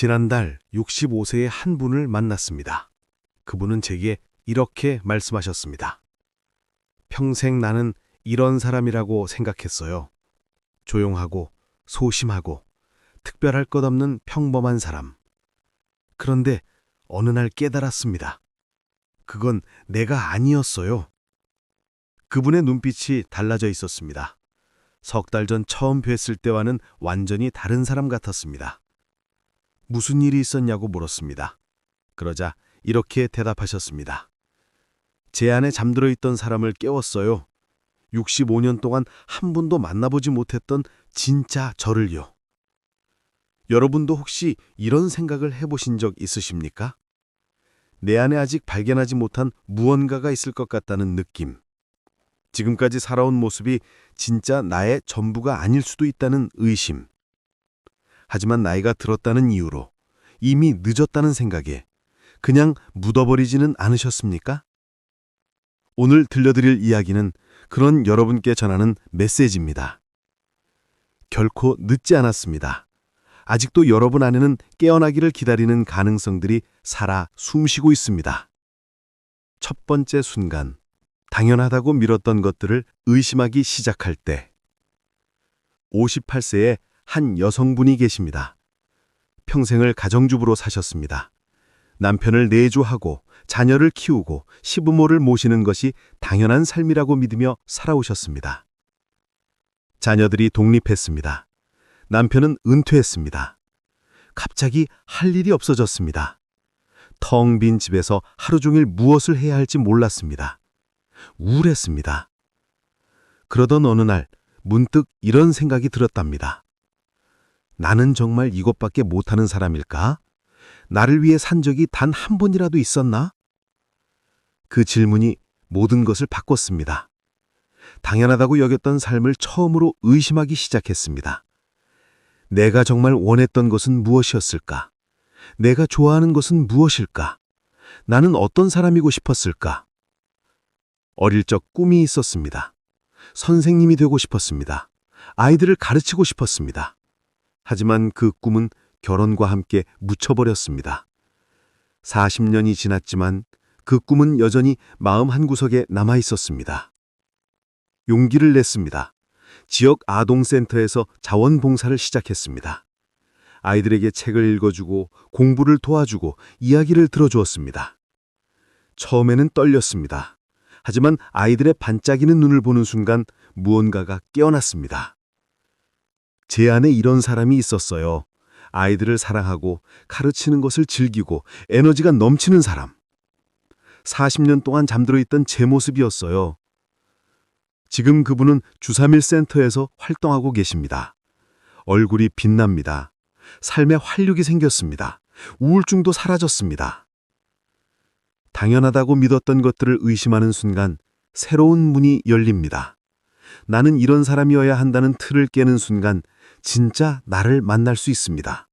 지난달 65세의 한 분을 만났습니다. 그분은 제게 이렇게 말씀하셨습니다. 평생 나는 이런 사람이라고 생각했어요. 조용하고 소심하고 특별할 것 없는 평범한 사람. 그런데 어느 날 깨달았습니다. 그건 내가 아니었어요. 그분의 눈빛이 달라져 있었습니다. 석 달 전 처음 뵀을 때와는 완전히 다른 사람 같았습니다. 무슨 일이 있었냐고 물었습니다. 그러자 이렇게 대답하셨습니다. 제 안에 잠들어 있던 사람을 깨웠어요. 65년 동안 한 번도 만나보지 못했던 진짜 저를요. 여러분도 혹시 이런 생각을 해보신 적 있으십니까? 내 안에 아직 발견하지 못한 무언가가 있을 것 같다는 느낌. 지금까지 살아온 모습이 진짜 나의 전부가 아닐 수도 있다는 의심. 하지만 나이가 들었다는 이유로 이미 늦었다는 생각에 그냥 묻어버리지는 않으셨습니까? 오늘 들려드릴 이야기는 그런 여러분께 전하는 메시지입니다. 결코 늦지 않았습니다. 아직도 여러분 안에는 깨어나기를 기다리는 가능성들이 살아 숨쉬고 있습니다. 첫 번째 순간, 당연하다고 미뤘던 것들을 의심하기 시작할 때. 58세의 한 여성분이 계십니다. 평생을 가정주부로 사셨습니다. 남편을 내조하고 자녀를 키우고 시부모를 모시는 것이 당연한 삶이라고 믿으며 살아오셨습니다. 자녀들이 독립했습니다. 남편은 은퇴했습니다. 갑자기 할 일이 없어졌습니다. 텅 빈 집에서 하루 종일 무엇을 해야 할지 몰랐습니다. 우울했습니다. 그러던 어느 날 문득 이런 생각이 들었답니다. 나는 정말 이것밖에 못하는 사람일까? 나를 위해 산 적이 단 한 번이라도 있었나? 그 질문이 모든 것을 바꿨습니다. 당연하다고 여겼던 삶을 처음으로 의심하기 시작했습니다. 내가 정말 원했던 것은 무엇이었을까? 내가 좋아하는 것은 무엇일까? 나는 어떤 사람이고 싶었을까? 어릴 적 꿈이 있었습니다. 선생님이 되고 싶었습니다. 아이들을 가르치고 싶었습니다. 하지만 그 꿈은 결혼과 함께 묻혀버렸습니다. 40년이 지났지만 그 꿈은 여전히 마음 한구석에 남아 있었습니다. 용기를 냈습니다. 지역 아동센터에서 자원봉사를 시작했습니다. 아이들에게 책을 읽어주고 공부를 도와주고 이야기를 들어주었습니다. 처음에는 떨렸습니다. 하지만 아이들의 반짝이는 눈을 보는 순간 무언가가 깨어났습니다. 제 안에 이런 사람이 있었어요. 아이들을 사랑하고 가르치는 것을 즐기고 에너지가 넘치는 사람. 40년 동안 잠들어 있던 제 모습이었어요. 지금 그분은 주3일 센터에서 활동하고 계십니다. 얼굴이 빛납니다. 삶에 활력이 생겼습니다. 우울증도 사라졌습니다. 당연하다고 믿었던 것들을 의심하는 순간 새로운 문이 열립니다. 나는 이런 사람이어야 한다는 틀을 깨는 순간 진짜 나를 만날 수 있습니다.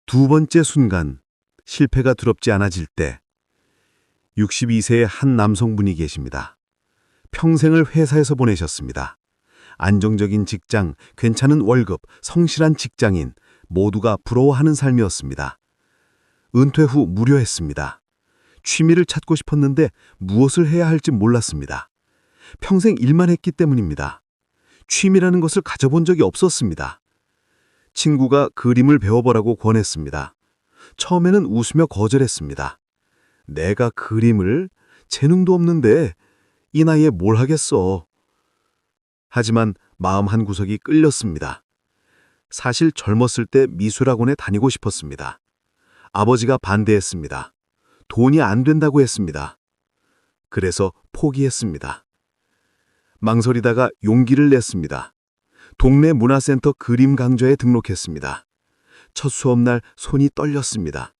두 번째 순간, 실패가 두렵지 않아질 때 62세의 한 남성분이 계십니다. 평생을 회사에서 보내셨습니다. 안정적인 직장, 괜찮은 월급, 성실한 직장인, 모두가 부러워하는 삶이었습니다. 은퇴 후 무료했습니다. 취미를 찾고 싶었는데 무엇을 해야 할지 몰랐습니다. 평생 일만 했기 때문입니다. 취미라는 것을 가져본 적이 없었습니다. 친구가 그림을 배워보라고 권했습니다. 처음에는 웃으며 거절했습니다. 내가 그림을? 재능도 없는데 이 나이에 뭘 하겠어. 하지만 마음 한구석이 끌렸습니다. 사실 젊었을 때 미술학원에 다니고 싶었습니다. 아버지가 반대했습니다. 돈이 안 된다고 했습니다. 그래서 포기했습니다. 망설이다가 용기를 냈습니다. 동네 문화센터 그림 강좌에 등록했습니다. 첫 수업날 손이 떨렸습니다.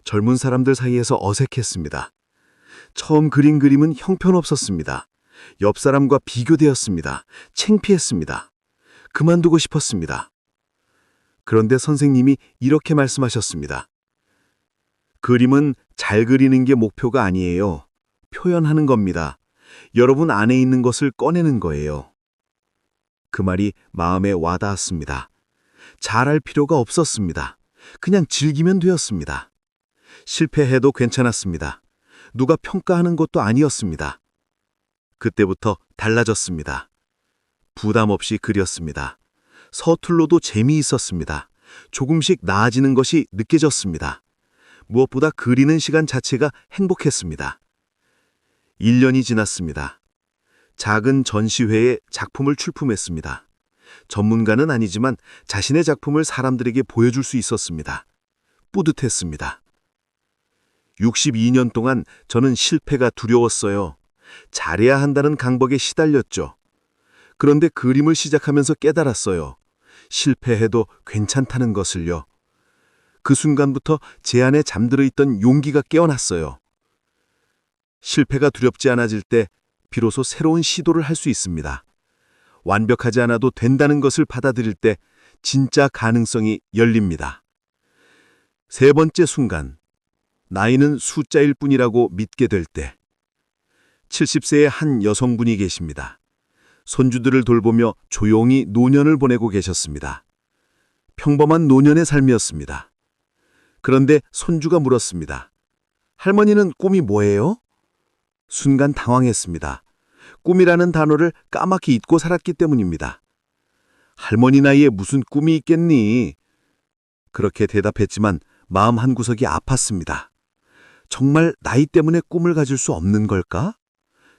젊은 사람들 사이에서 어색했습니다. 처음 그린 그림은 형편없었습니다. 옆 사람과 비교되었습니다. 창피했습니다. 그만두고 싶었습니다. 그런데 선생님이 이렇게 말씀하셨습니다. 그림은 잘 그리는 게 목표가 아니에요. 표현하는 겁니다. 여러분 안에 있는 것을 꺼내는 거예요. 그 말이 마음에 와닿았습니다. 잘할 필요가 없었습니다. 그냥 즐기면 되었습니다. 실패해도 괜찮았습니다. 누가 평가하는 것도 아니었습니다. 그때부터 달라졌습니다. 부담 없이 그렸습니다. 서툴러도 재미있었습니다. 조금씩 나아지는 것이 느껴졌습니다. 무엇보다 그리는 시간 자체가 행복했습니다. 1년이 지났습니다. 작은 전시회에 작품을 출품했습니다. 전문가는 아니지만 자신의 작품을 사람들에게 보여줄 수 있었습니다. 뿌듯했습니다. 62년 동안 저는 실패가 두려웠어요. 잘해야 한다는 강박에 시달렸죠. 그런데 그림을 시작하면서 깨달았어요. 실패해도 괜찮다는 것을요. 그 순간부터 제 안에 잠들어 있던 용기가 깨어났어요. 실패가 두렵지 않아질 때 비로소 새로운 시도를 할 수 있습니다. 완벽하지 않아도 된다는 것을 받아들일 때 진짜 가능성이 열립니다. 세 번째 순간, 나이는 숫자일 뿐이라고 믿게 될 때. 70세의 한 여성분이 계십니다. 손주들을 돌보며 조용히 노년을 보내고 계셨습니다. 평범한 노년의 삶이었습니다. 그런데 손주가 물었습니다. 할머니는 꿈이 뭐예요? 순간 당황했습니다. 꿈이라는 단어를 까맣게 잊고 살았기 때문입니다. 할머니 나이에 무슨 꿈이 있겠니? 그렇게 대답했지만 마음 한구석이 아팠습니다. 정말 나이 때문에 꿈을 가질 수 없는 걸까?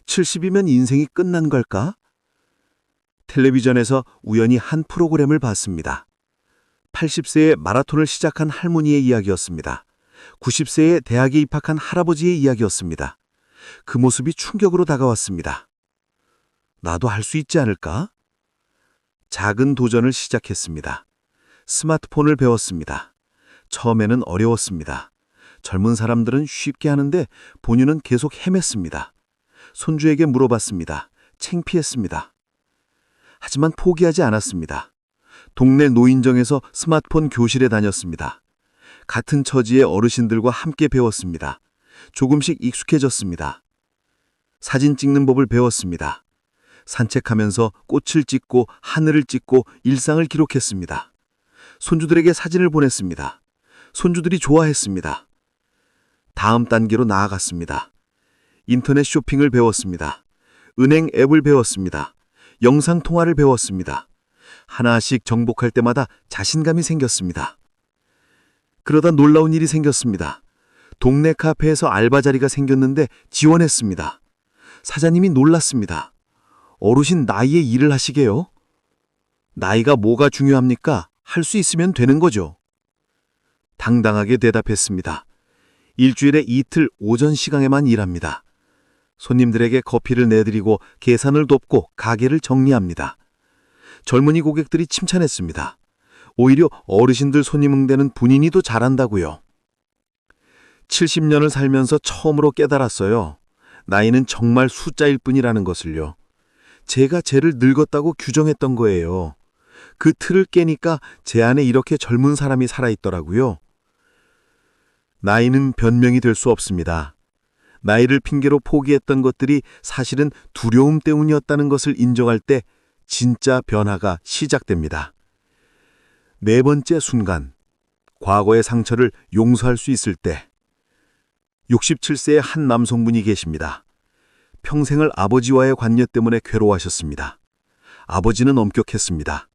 70이면 인생이 끝난 걸까? 텔레비전에서 우연히 한 프로그램을 봤습니다. 80세에 마라톤을 시작한 할머니의 이야기였습니다. 90세에 대학에 입학한 할아버지의 이야기였습니다. 그 모습이 충격으로 다가왔습니다. 나도 할 수 있지 않을까? 작은 도전을 시작했습니다. 스마트폰을 배웠습니다. 처음에는 어려웠습니다. 젊은 사람들은 쉽게 하는데 본인은 계속 헤맸습니다. 손주에게 물어봤습니다. 창피했습니다. 하지만 포기하지 않았습니다. 동네 노인정에서 스마트폰 교실에 다녔습니다. 같은 처지의 어르신들과 함께 배웠습니다. 조금씩 익숙해졌습니다. 사진 찍는 법을 배웠습니다. 산책하면서 꽃을 찍고 하늘을 찍고 일상을 기록했습니다. 손주들에게 사진을 보냈습니다. 손주들이 좋아했습니다. 다음 단계로 나아갔습니다. 인터넷 쇼핑을 배웠습니다. 은행 앱을 배웠습니다. 영상 통화를 배웠습니다. 하나씩 정복할 때마다 자신감이 생겼습니다. 그러다 놀라운 일이 생겼습니다. 동네 카페에서 알바 자리가 생겼는데 지원했습니다. 사장님이 놀랐습니다. 어르신 나이에 일을 하시게요? 나이가 뭐가 중요합니까? 할 수 있으면 되는 거죠. 당당하게 대답했습니다. 일주일에 이틀 오전 시간에만 일합니다. 손님들에게 커피를 내드리고 계산을 돕고 가게를 정리합니다. 젊은이 고객들이 칭찬했습니다. 오히려 어르신들 손님 응대는 본인이 더 잘한다고요. 70년을 살면서 처음으로 깨달았어요. 나이는 정말 숫자일 뿐이라는 것을요. 제가 쟤를 늙었다고 규정했던 거예요. 그 틀을 깨니까 제 안에 이렇게 젊은 사람이 살아있더라고요. 나이는 변명이 될 수 없습니다. 나이를 핑계로 포기했던 것들이 사실은 두려움 때문이었다는 것을 인정할 때 진짜 변화가 시작됩니다. 네 번째 순간, 과거의 상처를 용서할 수 있을 때. 67세의 한 남성분이 계십니다. 평생을 아버지와의 관계 때문에 괴로워하셨습니다. 아버지는 엄격했습니다.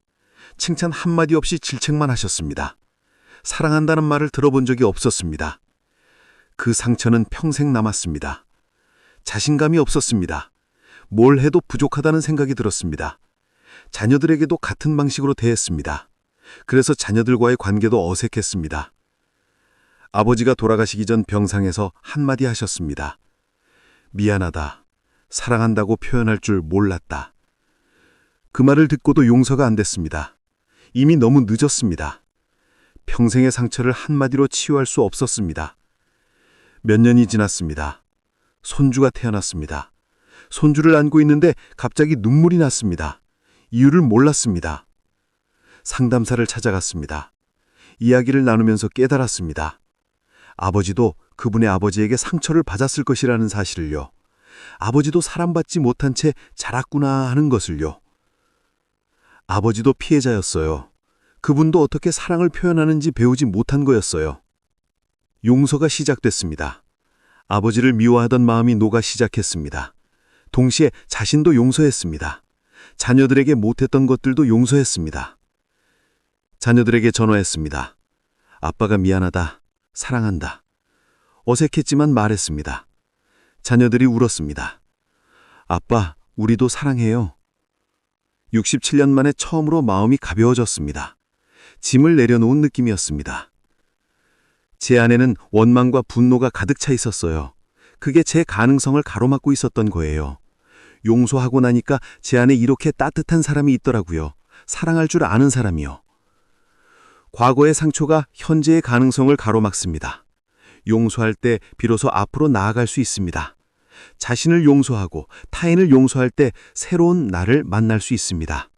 칭찬 한마디 없이 질책만 하셨습니다. 사랑한다는 말을 들어본 적이 없었습니다. 그 상처는 평생 남았습니다. 자신감이 없었습니다. 뭘 해도 부족하다는 생각이 들었습니다. 자녀들에게도 같은 방식으로 대했습니다. 그래서 자녀들과의 관계도 어색했습니다. 아버지가 돌아가시기 전 병상에서 한마디 하셨습니다. 미안하다. 사랑한다고 표현할 줄 몰랐다. 그 말을 듣고도 용서가 안 됐습니다. 이미 너무 늦었습니다. 평생의 상처를 한마디로 치유할 수 없었습니다. 몇 년이 지났습니다. 손주가 태어났습니다. 손주를 안고 있는데 갑자기 눈물이 났습니다. 이유를 몰랐습니다. 상담사를 찾아갔습니다. 이야기를 나누면서 깨달았습니다. 아버지도 그분의 아버지에게 상처를 받았을 것이라는 사실을요. 아버지도 사랑받지 못한 채 자랐구나 하는 것을요. 아버지도 피해자였어요. 그분도 어떻게 사랑을 표현하는지 배우지 못한 거였어요. 용서가 시작됐습니다. 아버지를 미워하던 마음이 녹아 시작했습니다. 동시에 자신도 용서했습니다. 자녀들에게 못했던 것들도 용서했습니다. 자녀들에게 전화했습니다. 아빠가 미안하다. 사랑한다. 어색했지만 말했습니다. 자녀들이 울었습니다. 아빠, 우리도 사랑해요. 67년 만에 처음으로 마음이 가벼워졌습니다. 짐을 내려놓은 느낌이었습니다. 제 안에는 원망과 분노가 가득 차 있었어요. 그게 제 가능성을 가로막고 있었던 거예요. 용서하고 나니까 제 안에 이렇게 따뜻한 사람이 있더라고요. 사랑할 줄 아는 사람이요. 과거의 상처가 현재의 가능성을 가로막습니다. 용서할 때 비로소 앞으로 나아갈 수 있습니다. 자신을 용서하고 타인을 용서할 때 새로운 나를 만날 수 있습니다.